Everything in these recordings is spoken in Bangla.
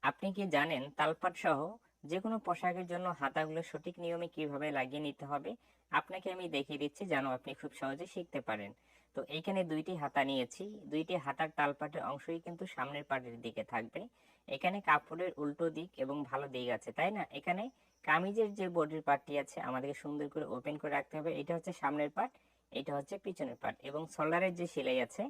আপনি কি জানেন তালপাট সহ যে কোনো পোশাকের জন্য হাতাগুলো সঠিক নিয়মে কিভাবে লাগিয়ে নিতে হবে? আপনাকে আমি দেখিয়ে দিচ্ছি যেন আপনি খুব সহজে শিখতে পারেন। তো এইখানে দুইটি হাতা নিয়েছি। দুইটি হাতার তালপাটের অংশই কিন্তু সামনের পাটের দিকে থাকবে। এখানে কাপড়ের উল্টো দিক এবং ভালো দিক আছে, তাই না? এখানে কামিজের যে বডির পার্টটি আছে আমাদেরকে সুন্দর করে ওপেন করে রাখতে হবে। এটা হচ্ছে সামনের পার্ট, এটা হচ্ছে পিছনের পার্ট এবং শোল্ডারের যে সেলাই আছে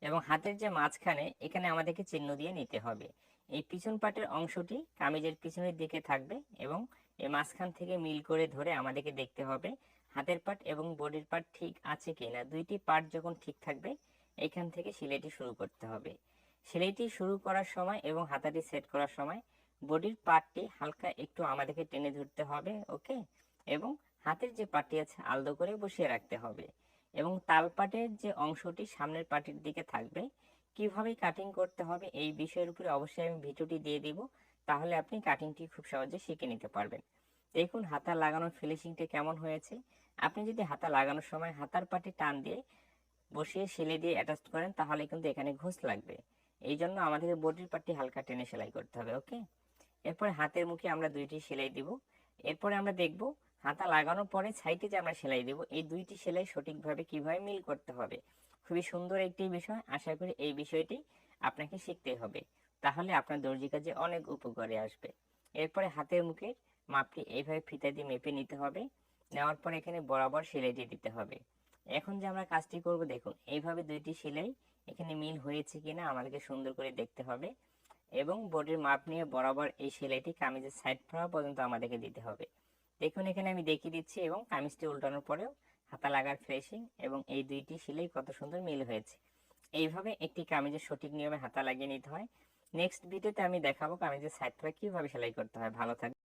এবং হাতের যে মাঝখানে এখানে আমাদেরকে চিহ্ন দিয়ে নিতে হবে। এই পিছন পাটের অংশটি কামিজের পিছনের দিকে থাকবে এবং এই মাঝখান থেকে মিল করে ধরে আমাদেরকে দেখতে হবে হাতের পাট এবং বডির পাট ঠিক আছে কিনা। দুইটি পার্ট যখন ঠিক থাকবে এখান থেকে সেলাইটি শুরু করতে হবে। সেলাইটি শুরু করার সময় এবং হাতাটি সেট করার সময় বডির পার্টটি হালকা একটু আমাদেরকে টেনে ধরতে হবে, ওকে। এবং হাতের যে পাটটি আছে আলতো করে বসিয়ে রাখতে হবে এবং তালপাটের যে অংশটি সামনের পাটির দিকে থাকবে। কিভাবে কাটিং করতে হবে এই বিষয়ের উপরে অবশ্যই আমি ভিডিওটি দিয়ে দিব, তাহলে আপনি কাটিংটি খুব সহজে শিখে নিতে পারবেন। দেখুন হাতা লাগানোর ফিনিশিংটা কেমন হয়েছে। আপনি যদি হাতা লাগানোর সময় হাতার পাটি টান দিয়ে বসিয়ে সেলাই দিয়ে অ্যাটাচ করেন তাহলে কিন্তু এখানে ঘুষ লাগবে। এই জন্য আমাদেরকে বডির পাটটি হালকা টেনে সেলাই করতে হবে, ওকে। এরপরে হাতের মুখে আমরা দুইটি সেলাই দিব। এরপরে আমরা দেখব হাতা লাগানোর পরে সাইডে যে আমরা সেলাই দেব এই দুইটি সেলাই সঠিকভাবে কিভাবে মিল করতে হবে। খুবই সুন্দর একটি বিষয়, আশা করি এই বিষয়টি আপনাকে শিখতে হবে, তাহলে আপনার দর্জি কাজে অনেক উপকারে আসবে। এরপরে হাতের মুখের মাপটি এইভাবে ফিতা দিয়ে মেপে নিতে হবে। নেওয়ার পর এখানে বরাবর সেলাইটি দিতে হবে। এখন যে আমরা কাজটি করব দেখুন এইভাবে দুইটি সেলাই এখানে মিল হয়েছে কিনা আমাদেরকে সুন্দর করে দেখতে হবে এবং বডির মাপ নিয়ে বরাবর এই সেলাইটি কামিজের সাইড ফোঁড়া পর্যন্ত আমাদেরকে দিতে হবে। দেখুন এখানে আমি দেখিয়ে দিচ্ছি এবং কামিজটি উল্টানোর পরেও হাতা লাগার ফিনিশিং এবং এই দুইটি সেলাই কত সুন্দর মিল হয়েছে। এইভাবে একটি কামিজের সঠিক নিয়মে হাতা লাগিয়ে নিতে হয়। নেক্সট ভিডিওতে আমি দেখাবো কামিজের সাইড ফোঁড়া কিভাবে সেলাই করতে হয়। ভালো থাকবে।